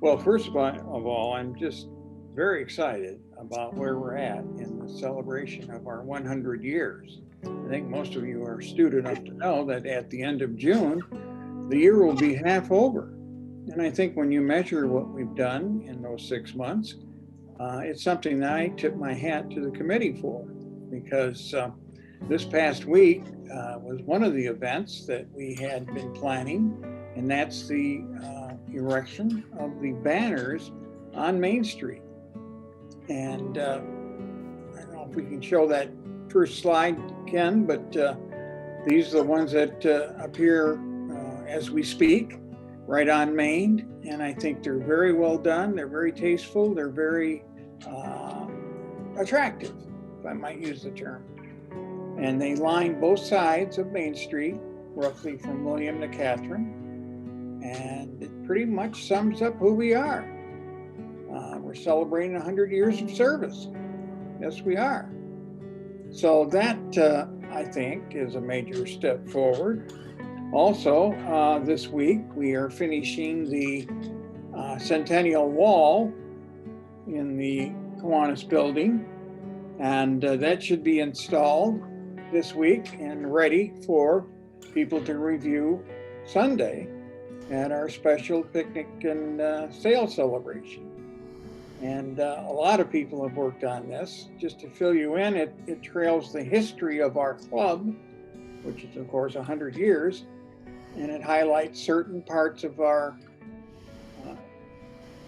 Well, first of all, I'm just very excited about where we're at in the celebration of our 100 years. I think most of you are astute enough to know that at the end of June, the year will be half over. And I think when you measure what we've done in those 6 months, it's something that I tip my hat to the committee for because this past week was one of the events that we had been planning, and that's the erection of the banners on Main Street. And I don't know if we can show that first slide, Ken, but these are the ones that appear as we speak right on Main. And I think they're very well done. They're very tasteful. They're very attractive, if I might use the term. And they line both sides of Main Street, roughly from William to Catherine. And it pretty much sums up who we are. We're celebrating 100 years of service. Yes, we are. So that, I think, is a major step forward. Also, this week, we are finishing the Centennial wall in the Kiwanis building. And that should be installed this week and ready for people to review Sunday at our special picnic and sale celebration. And a lot of people have worked on this. Just to fill you in, it trails the history of our club, which is of course 100 years, and it highlights certain parts of our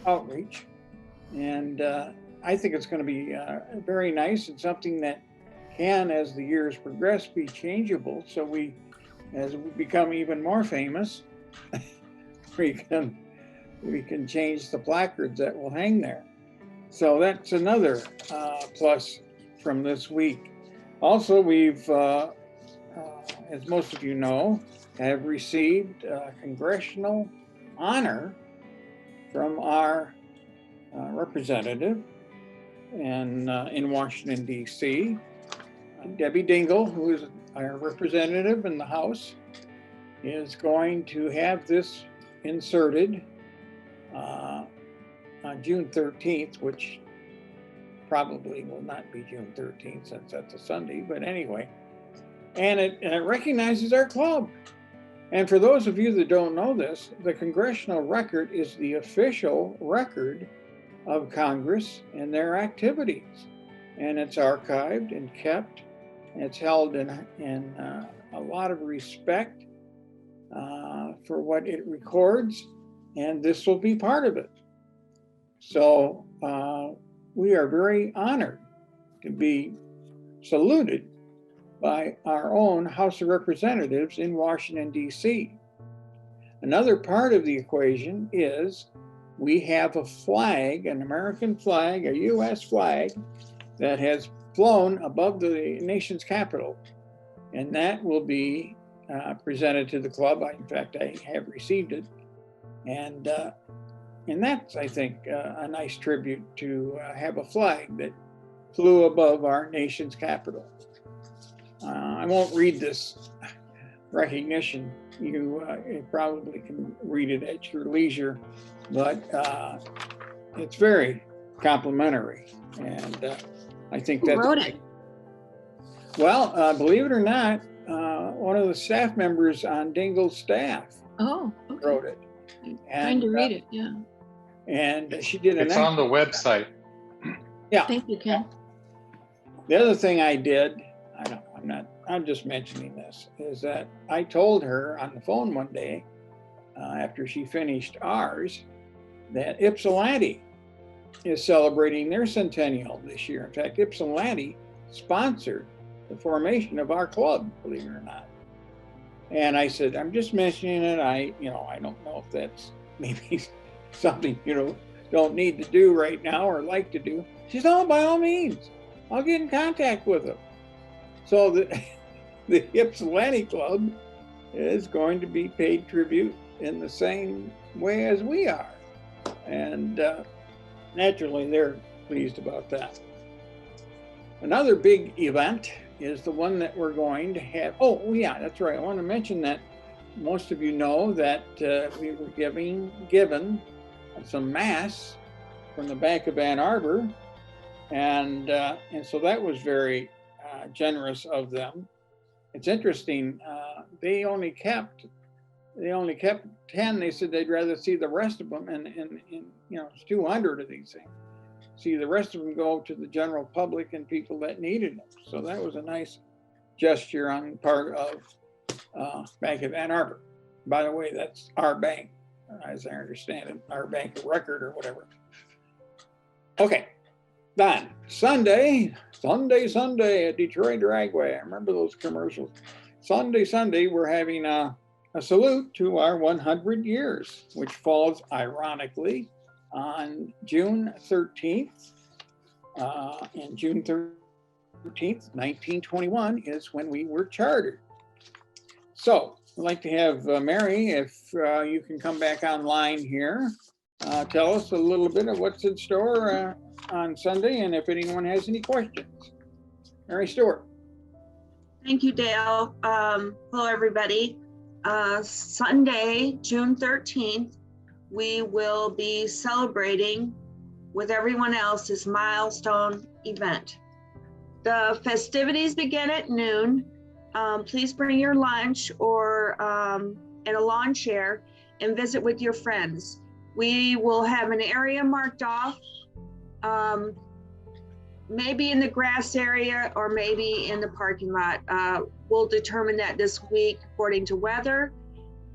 outreach. And I think it's going to be very nice and something that can, as the years progress, be changeable. So as we become even more famous, we can change the placards that will hang there. So that's another plus from this week. Also, we've, as most of you know, have received a congressional honor from our representative in Washington, D.C., Debbie Dingell, who is our representative in the House, is going to have this inserted on June 13th, which probably will not be June 13th since that's a Sunday, but anyway. And it recognizes our club. And for those of you that don't know this, the Congressional Record is the official record of Congress and their activities. And it's archived and kept. And it's held in a lot of respect for what it records. And this will be part of it. So we are very honored to be saluted by our own House of Representatives in Washington, D.C. Another part of the equation is we have a flag, an American flag, a U.S. flag that has flown above the nation's capital. And that will be presented to the club. In fact, I have received it. And that's, I think, a nice tribute to have a flag that flew above our nation's capital. I won't read this recognition. You probably can read it at your leisure, but it's very complimentary. And I think that's— Who wrote it? Well, believe it or not, one of the staff members on Dingell's staff wrote it. Trying to read it, yeah. And she did It's on the website. Yeah. Thank you, Ken. The other thing I did, I'm just mentioning this, is that I told her on the phone one day, after she finished ours, that Ypsilanti is celebrating their centennial this year. In fact, Ypsilanti sponsored the formation of our club, believe it or not. And I said, I'm just mentioning it. I don't know if that's maybe something you don't need to do right now or like to do. She said, oh, by all means, I'll get in contact with them. So the Ypsilanti Club is going to be paid tribute in the same way as we are. And naturally, they're pleased about that. Another big event is the one that we're going to have. Oh, yeah, that's right. I want to mention that most of you know that we were given some masks from the back of Ann Arbor, and so that was very generous of them. It's interesting. They only kept 10. They said they'd rather see the rest of them, and it's 200 of these things. See the rest of them go to the general public and people that needed them. So that was a nice gesture on the part of Bank of Ann Arbor. By the way, that's our bank, as I understand it, our bank of record or whatever. Okay, then Sunday at Detroit Dragway. I remember those commercials. Sunday, we're having a salute to our 100 years, which falls ironically on June 13th. And June 13th, 1921 is when we were chartered. So I'd like to have Mary, if you can come back online here, tell us a little bit of what's in store on Sunday, and if anyone has any questions. Mary Stewart. Thank you, Dale. Hello, everybody. Sunday, June 13th, we will be celebrating with everyone else this milestone event. The festivities begin at noon. Please bring your lunch or and a lawn chair and visit with your friends. We will have an area marked off, maybe in the grass area or maybe in the parking lot. We'll determine that this week according to weather.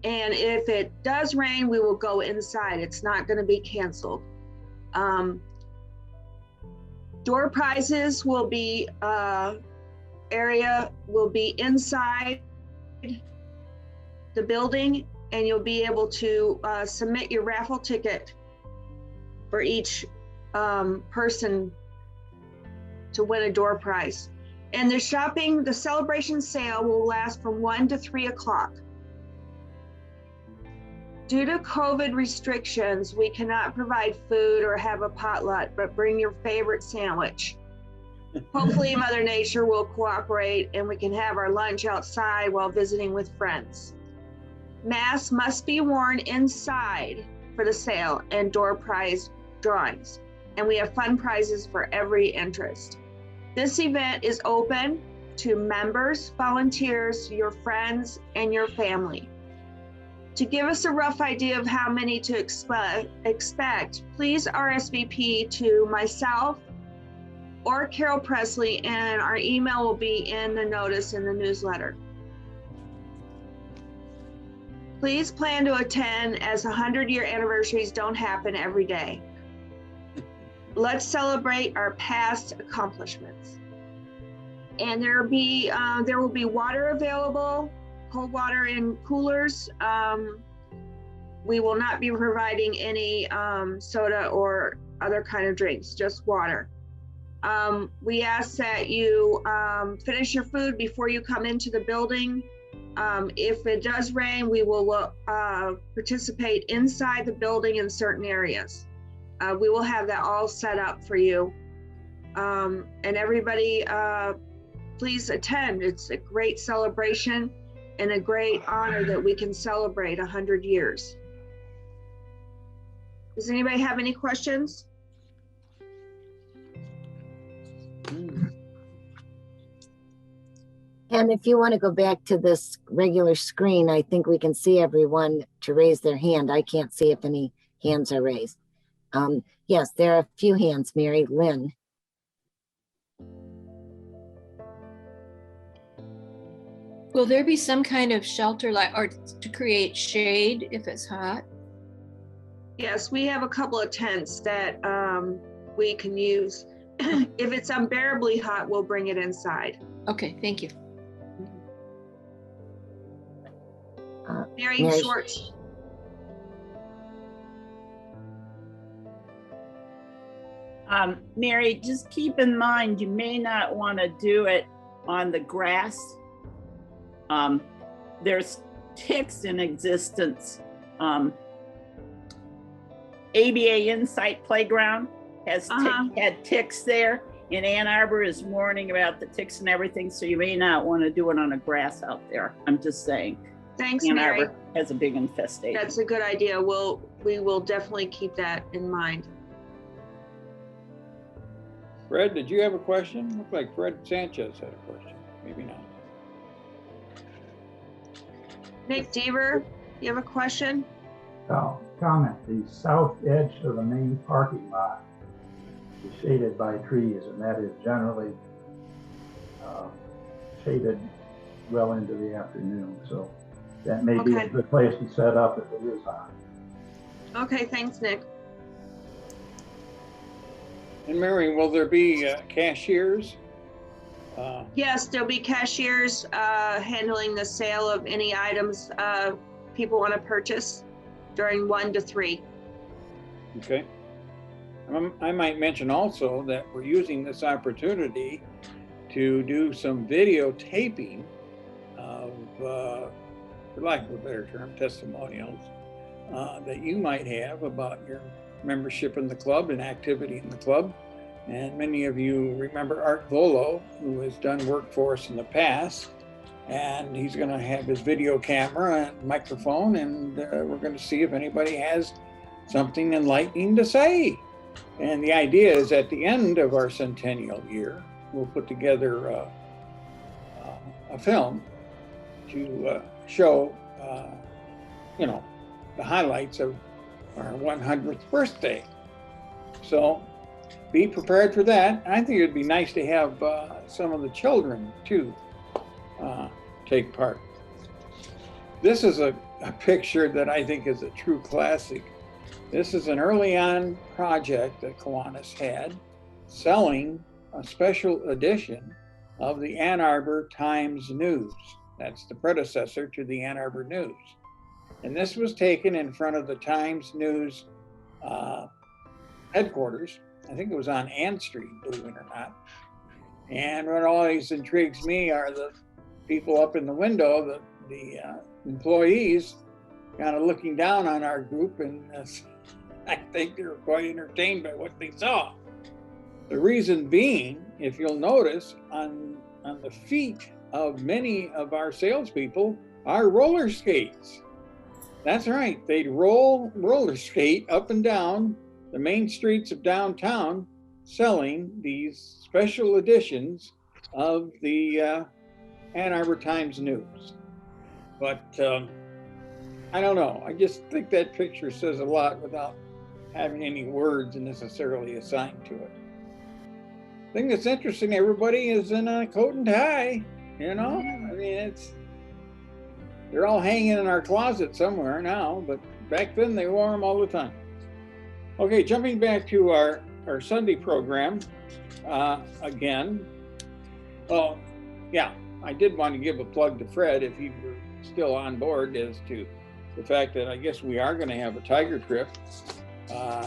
And if it does rain, we will go inside. It's not going to be canceled. Door prizes will be, area will be inside the building, and you'll be able to submit your raffle ticket for each person to win a door prize. And the celebration sale will last from 1 to 3 o'clock. Due to COVID restrictions, we cannot provide food or have a potluck, but bring your favorite sandwich. Hopefully Mother Nature will cooperate and we can have our lunch outside while visiting with friends. Masks must be worn inside for the sale and door prize drawings. And we have fun prizes for every interest. This event is open to members, volunteers, your friends, and your family. To give us a rough idea of how many to expect, please RSVP to myself or Carol Presley, and our email will be in the notice in the newsletter. Please plan to attend, as 100-year anniversaries don't happen every day. Let's celebrate our past accomplishments. And there will be water available, cold water in coolers. We will not be providing any soda or other kind of drinks, just water. We ask that you finish your food before you come into the building. If it does rain, we will participate inside the building in certain areas. We will have that all set up for you. And everybody, please attend. It's a great celebration and a great honor that we can celebrate 100 years. Does anybody have any questions? And if you want to go back to this regular screen, I think we can see everyone to raise their hand. I can't see if any hands are raised. Yes, there are a few hands, Mary Lynn. Will there be some kind of shelter or to create shade if it's hot? Yes, we have a couple of tents that we can use. If it's unbearably hot, we'll bring it inside. Okay, thank you. Mary Schwartz. Mary, just keep in mind, you may not want to do it on the grass. There's ticks in existence. ABA Insight Playground has had ticks there, and Ann Arbor is warning about the ticks and everything, so you may not want to do it on a grass out there. I'm just saying. Thanks, Ann Mary. Arbor. has a big infestation. That's a good idea. We will definitely keep that in mind. Fred, did you have a question? Looked like Fred Sanchez had a question. Maybe not. Nick Deaver, you have a question? Comment, the south edge of the main parking lot is shaded by trees, and that is generally shaded well into the afternoon. So that may be a good place to set up if it is on. Okay, thanks, Nick. And Mary, will there be cashiers? Yes, there'll be cashiers handling the sale of any items people want to purchase during 1 to 3. Okay. I might mention also that we're using this opportunity to do some videotaping of, for lack of a better term, testimonials that you might have about your membership in the club and activity in the club. And many of you remember Art Volo, who has done work for us in the past. And he's going to have his video camera and microphone, and we're going to see if anybody has something enlightening to say. And the idea is at the end of our centennial year, we'll put together a film to show, you know, the highlights of our 100th birthday. So be prepared for that. I think it'd be nice to have some of the children too take part. This is a picture that I think is a true classic. This is an early on project that Kiwanis had, selling a special edition of the Ann Arbor Times News. That's the predecessor to the Ann Arbor News. And this was taken in front of the Times News headquarters. I think it was on Ann Street, believe it or not. And what always intrigues me are the people up in the window, the employees, kind of looking down on our group, and I think they were quite entertained by what they saw. The reason being, if you'll notice, on the feet of many of our salespeople are roller skates. That's right, they'd roller skate up and down the main streets of downtown, selling these special editions of the Ann Arbor Times News. But I don't know, I just think that picture says a lot without having any words necessarily assigned to it. The thing that's interesting, everybody is in a coat and tie, you know? I mean, they're all hanging in our closet somewhere now, but back then they wore them all the time. Okay, jumping back to our Sunday program again. Well, yeah, I did want to give a plug to Fred if he were still on board as to the fact that I guess we are going to have a tiger trip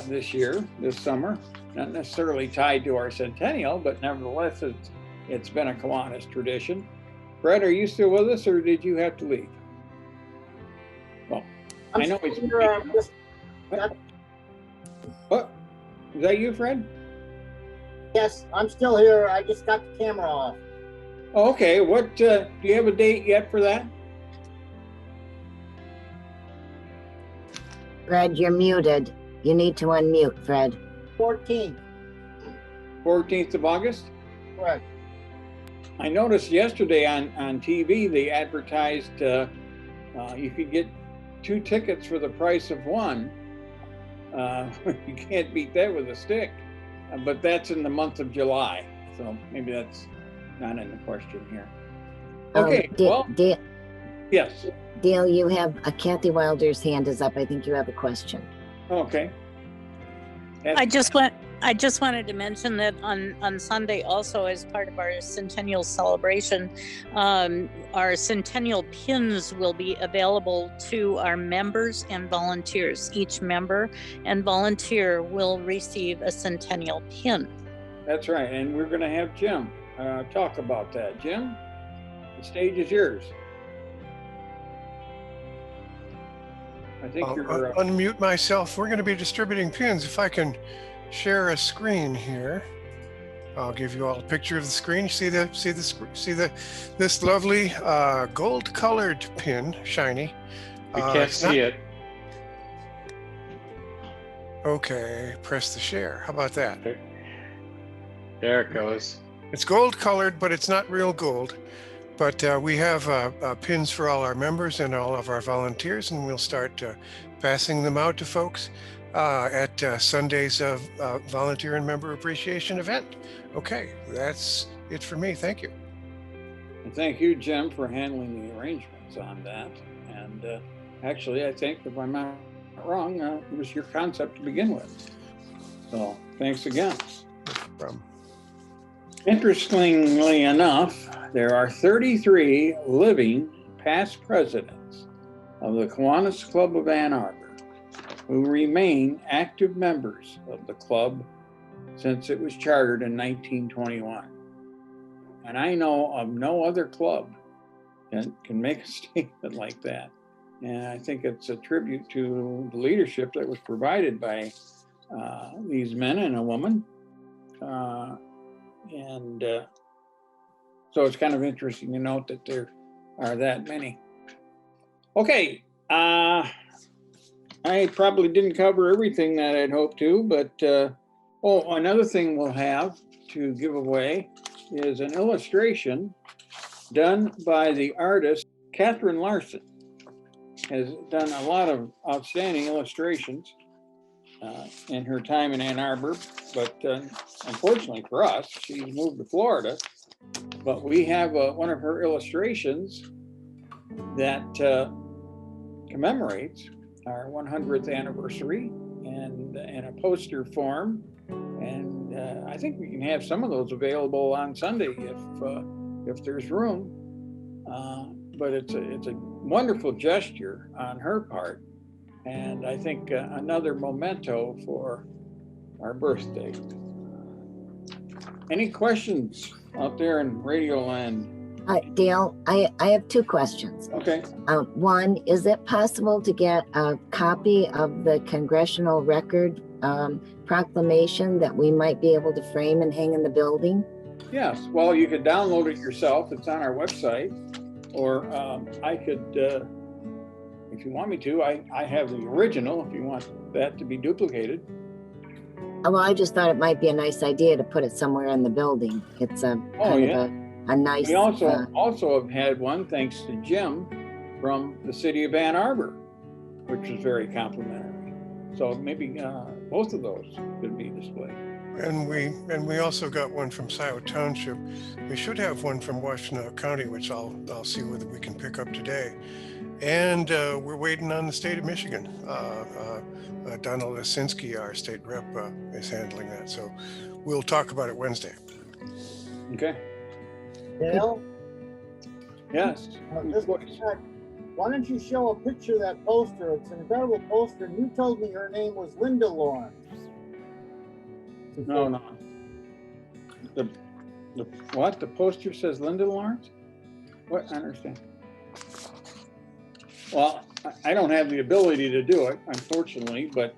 this summer. Not necessarily tied to our centennial, but nevertheless, it's been a Kiwanis tradition. Fred, are you still with us, or did you have to leave? Well, I know it's... What? Is that you, Fred? Yes, I'm still here. I just got the camera off. Oh, okay. What, do you have a date yet for that? Fred, you're muted. You need to unmute, Fred. 14th. 14th of August? Correct. I noticed yesterday on TV, they advertised you could get 2 tickets for the price of 1. You can't beat that with a stick, but that's in the month of July. So maybe that's not in the question here. Okay, yes. Dale, you have Kathy Wilder's hand is up. I think you have a question. Okay. I just wanted to mention that on Sunday also, as part of our centennial celebration, our centennial pins will be available to our members and volunteers. Each member and volunteer will receive a centennial pin. That's right, and we're going to have Jim talk about that. Jim, the stage is yours. I think you're unmute myself. We're going to be distributing pins. If I can share a screen here, I'll give you all a picture of the screen. See this lovely gold-colored pin, shiny, We can't it's not- see it. Okay, press the share. How about that? There it goes. It's gold colored, but it's not real gold. But we have pins for all our members and all of our volunteers, and we'll start passing them out to folks at Sunday's volunteer and member appreciation event. Okay, that's it for me. Thank you. And thank you, Jim, for handling the arrangements on that. And actually, I think, if I'm not wrong, it was your concept to begin with. So thanks again. No problem. Interestingly enough, there are 33 living past presidents of the Kiwanis Club of Ann Arbor who remain active members of the club since it was chartered in 1921. And I know of no other club that can make a statement like that. And I think it's a tribute to the leadership that was provided by these men and a woman. So it's kind of interesting to note that there are that many. Okay, I probably didn't cover everything that I'd hoped to, but another thing we'll have to give away is an illustration done by the artist Catherine Larson. Has done a lot of outstanding illustrations in her time in Ann Arbor, but unfortunately for us, she moved to Florida. But we have one of her illustrations that commemorates our 100th anniversary and in a poster form. And I think we can have some of those available on Sunday if there's room. But it's a wonderful gesture on her part. And I think another memento for our birthday. Any questions out there in Radio Land? Dale, I have two questions. Okay. One, is it possible to get a copy of the Congressional Record proclamation that we might be able to frame and hang in the building? Yes. Well, you could download it yourself. It's on our website. Or I could, if you want me to, I have the original if you want that to be duplicated. Well, I just thought it might be a nice idea to put it somewhere in the building. It's a nice. We also have had one, thanks to Jim, from the city of Ann Arbor, which was very complimentary. So maybe both of those could be displayed. And we also got one from Scioto Township. We should have one from Washtenaw County, which I'll see whether we can pick up today. And we're waiting on the state of Michigan. Donald Osinski, our state rep, is handling that. So we'll talk about it Wednesday. Okay. Dale? Yes. Why don't you show a picture of that poster? It's an incredible poster. And you told me her name was Linda Lawrence. No. The what? The poster says Linda Lawrence? What? I understand. Well, I don't have the ability to do it, unfortunately, but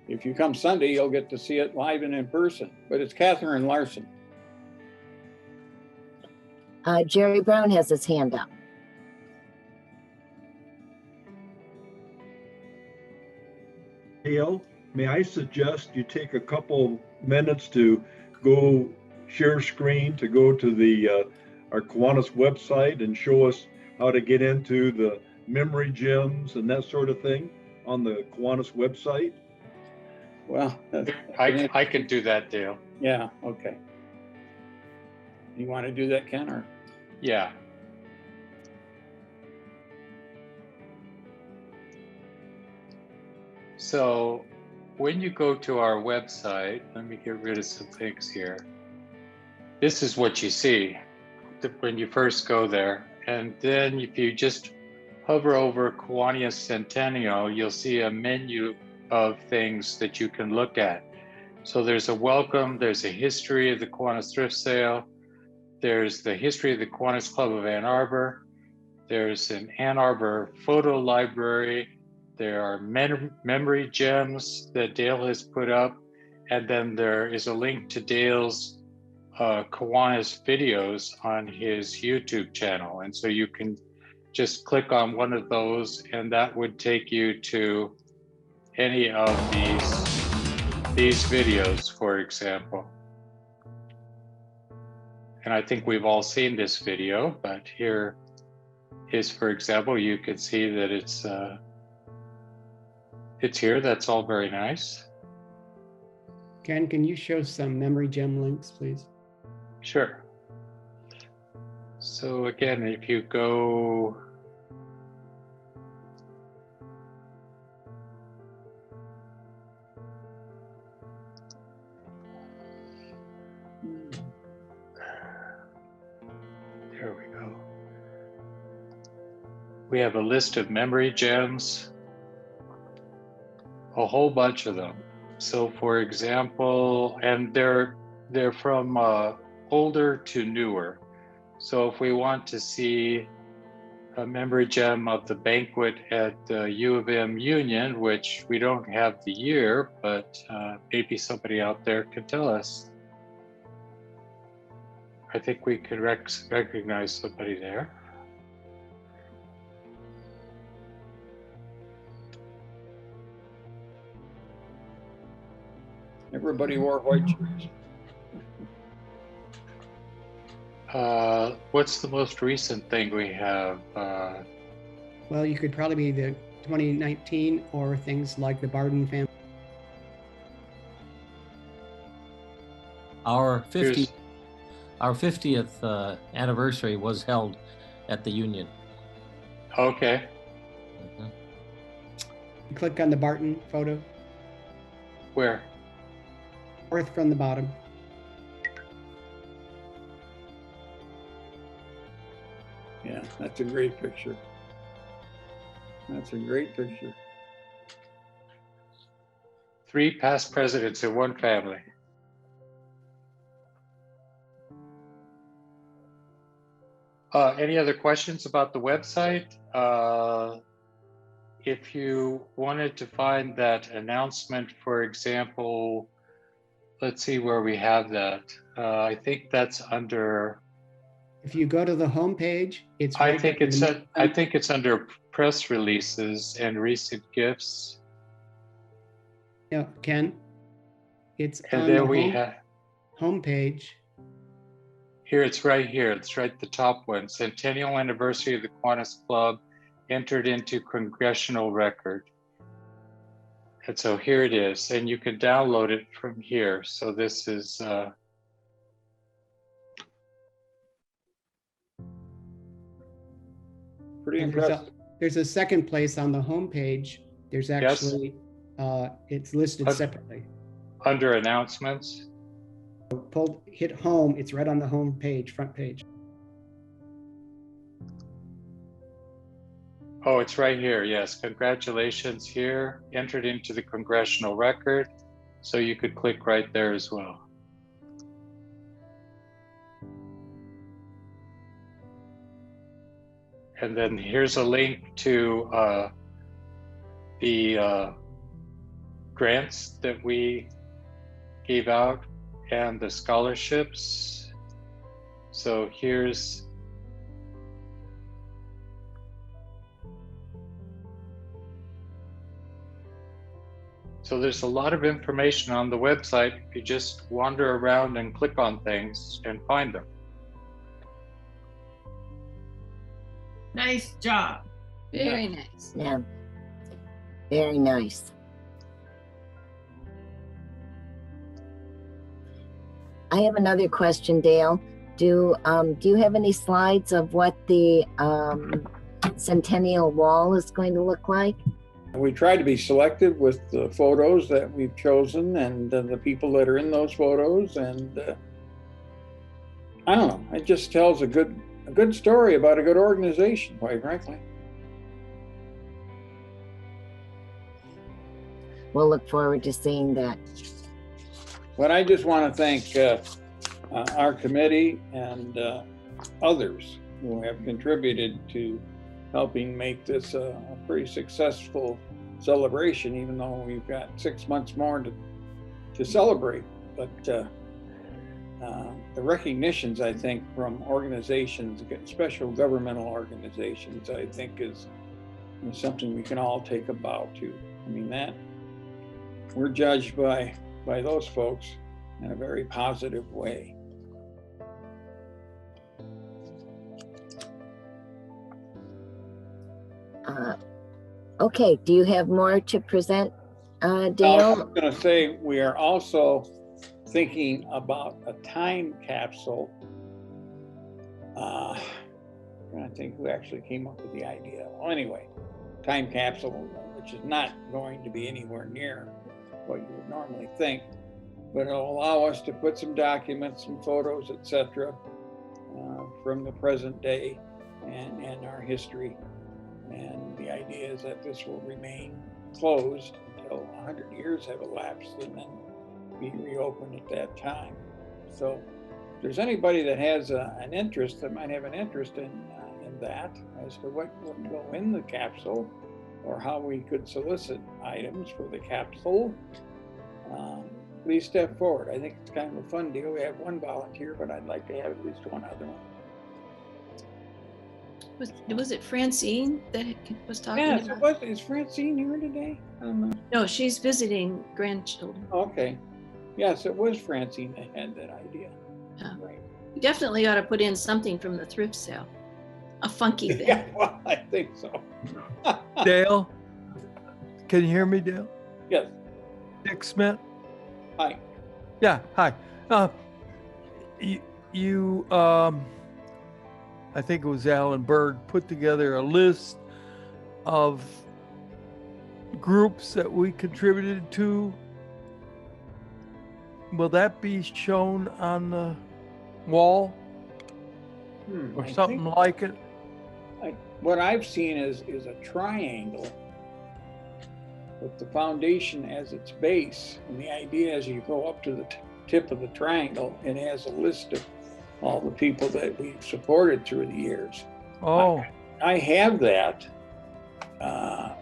if you come Sunday, you'll get to see it live and in person. But it's Catherine Larson. Jerry Brown has his hand up. Dale, may I suggest you take a couple minutes to go share screen, to go to the our Kiwanis website and show us how to get into the memory gems and that sort of thing on the Kiwanis website? Well, I can do that, Dale. Yeah, okay. You want to do that, Ken, or? Yeah. So when you go to our website, let me get rid of some things here. This is what you see when you first go there. And then if you just hover over Kiwanis Centennial, you'll see a menu of things that you can look at. So there's a welcome, there's a history of the Kiwanis Thrift Sale, there's the history of the Kiwanis Club of Ann Arbor, there's an Ann Arbor photo library, there are memory gems that Dale has put up, and then there is a link to Dale's Kiwanis videos on his YouTube channel. And so you can just click on one of those, and that would take you to any of these videos, for example. And I think we've all seen this video, but here is, for example, you can see that it's here. That's all very nice. Ken, can you show some memory gem links, please? Sure. So again, if you go, there we go. We have a list of memory gems, a whole bunch of them. So for example, and they're from older to newer. So if we want to see a memory gem of the banquet at U of M Union, which we don't have the year, but maybe somebody out there can tell us. I think we could recognize somebody there. Everybody wore white shirts. What's the most recent thing we have? Well, you could probably be the 2019 or things like the Barden family. Our 50th anniversary was held at the Union. Okay. Click on the Barton photo. Where? Fourth from the bottom. Yeah, that's a great picture. That's a great picture. 3 past presidents in one family. Any other questions about the website? If you wanted to find that announcement, for example, let's see where we have that. I think that's under. If you go to the home page, it's. I think it's under press releases and recent gifts. No, Ken. It's and on then the we have home page. Here, it's right here. It's right at the top one. Centennial anniversary of the Kiwanis Club entered into congressional record. And so here it is, and you can download it from here. So this is pretty impressive. There's a second place on the home page. There's actually it's listed separately. Under announcements. Hit home. It's right on the home page, front page. Oh, it's right here. Yes, congratulations here. Entered into the congressional record. So you could click right there as well. And then here's a link to the grants that we gave out and the scholarships. So here's there's a lot of information on the website. You just wander around and click on things and find them. Nice job. Very nice. Yeah, very nice. I have another question, Dale. Do you have any slides of what the Centennial wall is going to look like? We try to be selective with the photos that we've chosen and the people that are in those photos, and I don't know. It just tells a good story about a good organization, quite frankly. We'll look forward to seeing that. But I just want to thank our committee and others who have contributed to helping make this a pretty successful celebration, even though we've got 6 months more to celebrate. But the recognitions, I think, from organizations, special governmental organizations, I think is something we can all take a bow to. I mean, that we're judged by those folks in a very positive way. Okay, do you have more to present, Dale? I was going to say, we are also thinking about a time capsule. I'm trying to think who actually came up with the idea. Well, anyway, time capsule, which is not going to be anywhere near what you would normally think, but it'll allow us to put some documents, some photos, etc., from the present day and our history. And the idea is that this will remain closed until 100 years have elapsed and then be reopened at that time. So if there's anybody that has an interest, that might have an interest in that, as to what would go in the capsule or how we could solicit items for the capsule, please step forward. I think it's kind of a fun deal. We have one volunteer, but I'd like to have at least one other one. Was it Francine that was talking? Yes, it was. Is Francine here today? I don't know. No, she's visiting grandchildren. Okay. Yes, it was Francine that had that idea. Right. We definitely ought to put in something from the thrift sale. A funky thing. Yeah, well, I think so. Dale, can you hear me, Dale? Yes. Dick Smith? Hi. Yeah, hi. You I think it was Alan Burg, put together a list of groups that we contributed to. Will that be shown on the wall or something like it? What I've seen is a triangle with the foundation as its base. And the idea is you go up to the tip of the triangle, it has a list of all the people that we've supported through the years. Oh. I have that. And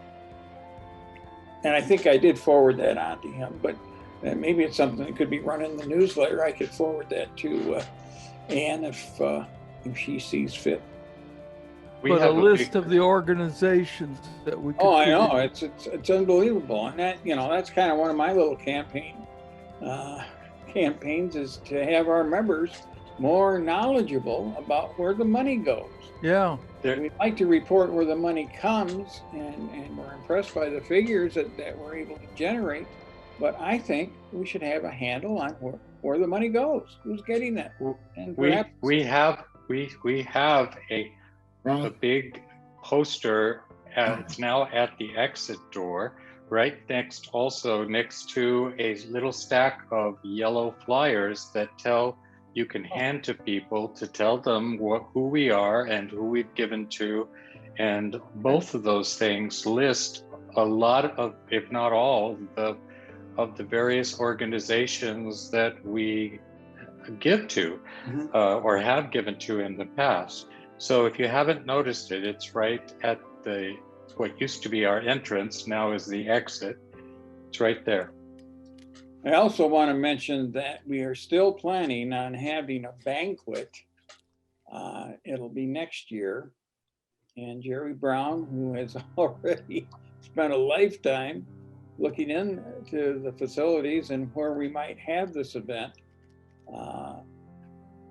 I think I did forward that on to him, but maybe it's something that could be run in the newsletter. I could forward that to Ann if she sees fit. But a list of the organizations that we. Oh, I know, it's unbelievable, and that, you know, that's kind of one of my little campaigns is to have our members more knowledgeable about where the money goes. Yeah. We'd like to report where the money comes, and we're impressed by the figures that we're able to generate. But I think we should have a handle on where the money goes, who's getting that. And perhaps we have a big poster. It's now at the exit door, right next to a little stack of yellow flyers that you can hand to people to tell them who we are and who we've given to. And both of those things list a lot of, if not all, of the various organizations that we give to or have given to in the past. So if you haven't noticed it, it's right at what used to be our entrance, now is the exit. It's right there. I also want to mention that we are still planning on having a banquet. It'll be next year. And Jerry Brown, who has already spent a lifetime looking into the facilities and where we might have this event,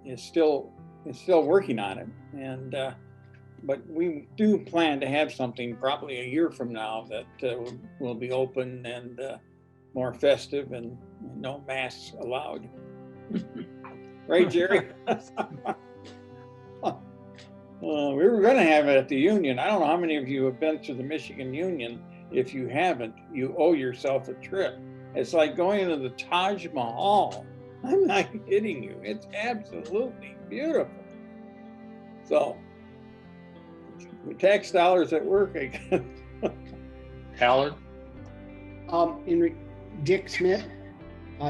is still working on it. And but we do plan to have something probably a year from now that will be open and more festive and no masks allowed. Right, Jerry? We were going to have it at the Union. I don't know how many of you have been to the Michigan Union. If you haven't, you owe yourself a trip. It's like going to the Taj Mahal. I'm not kidding you. It's absolutely beautiful. So, with tax dollars at work, I guess. Alan? Dick Smith,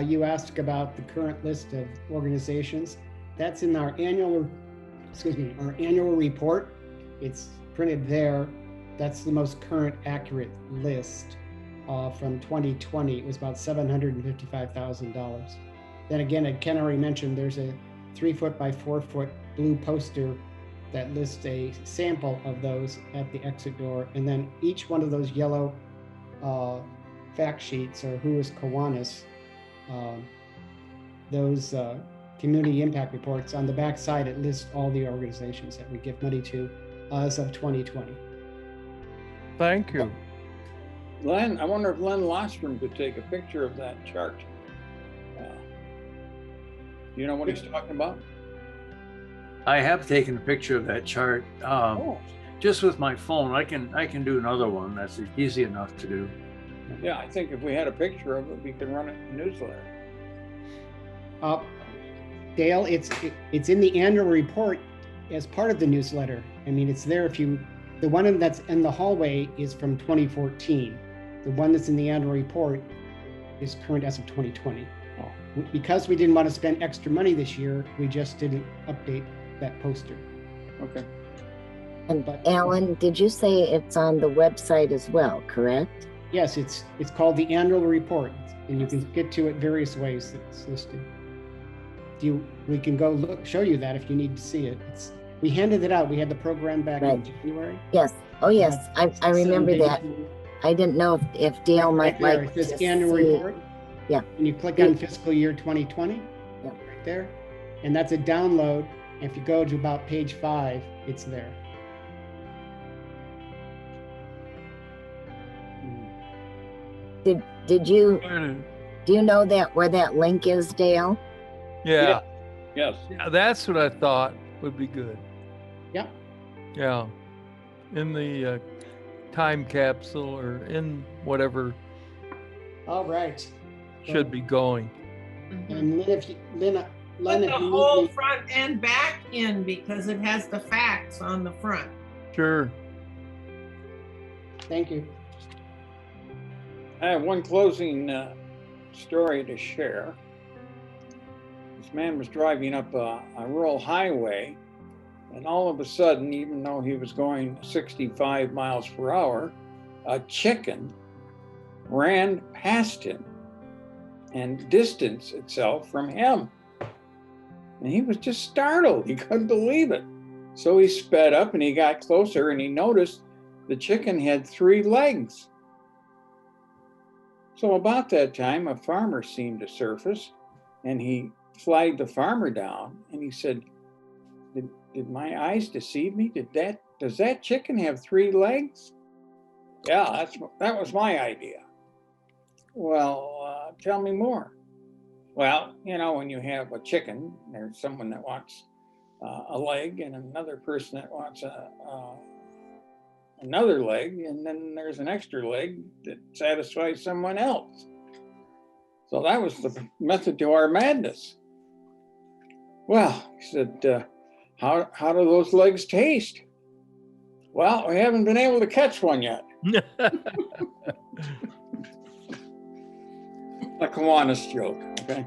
you asked about the current list of organizations. That's in our annual report. It's printed there. That's the most current accurate list from 2020. It was about $755,000. Then again, as Ken already mentioned, there's a 3-foot by 4-foot blue poster that lists a sample of those at the exit door. And then each one of those yellow fact sheets, or who is Kiwanis, those community impact reports, on the back side, it lists all the organizations that we give money to as of 2020. Thank you. Len, I wonder if Len Lostrom could take a picture of that chart. You know what he's talking about? I have taken a picture of that chart just with my phone. I can do another one. That's easy enough to do. Yeah, I think if we had a picture of it, we could run it in the newsletter. Dale, it's in the annual report as part of the newsletter. I mean, it's there if you, the one that's in the hallway is from 2014. The one that's in the annual report is current as of 2020. Because we didn't want to spend extra money this year, we just didn't update that poster. Okay. And Alan, did you say it's on the website as well, correct? Yes, it's called the annual report, and you can get to it various ways. It's listed. We can go show you that if you need to see it. We handed it out. We had the program back in January. Yes. Oh, yes. I remember that. I didn't know if Dale might like it says annual report. Yeah. And you click on fiscal year 2020, right there. And that's a download. If you go to about page 5, it's there. Did you, do you know where that link is, Dale? Yeah. Yes. Yeah, that's what I thought would be good. Yep. Yeah. In the time capsule or in whatever. All right. Should be going. And Lynn, put the whole front and back in because it has the facts on the front. Sure. Thank you. I have one closing story to share. This man was driving up a rural highway, and all of a sudden, even though he was going 65 miles per hour, a chicken ran past him and distanced itself from him. And he was just startled. He couldn't believe it. So he sped up and he got closer and he noticed the chicken had 3 legs. So about that time, a farmer seemed to surface and he flagged the farmer down and he said, did my eyes deceive me? Does that chicken have 3 legs? Yeah, that was my idea. Well, tell me more. Well, you know, when you have a chicken, there's someone that wants a leg and another person that wants another leg, and then there's an extra leg that satisfies someone else. So that was the method to our madness. Well, he said, how do those legs taste? Well, we haven't been able to catch one yet. A Kiwanis joke, okay?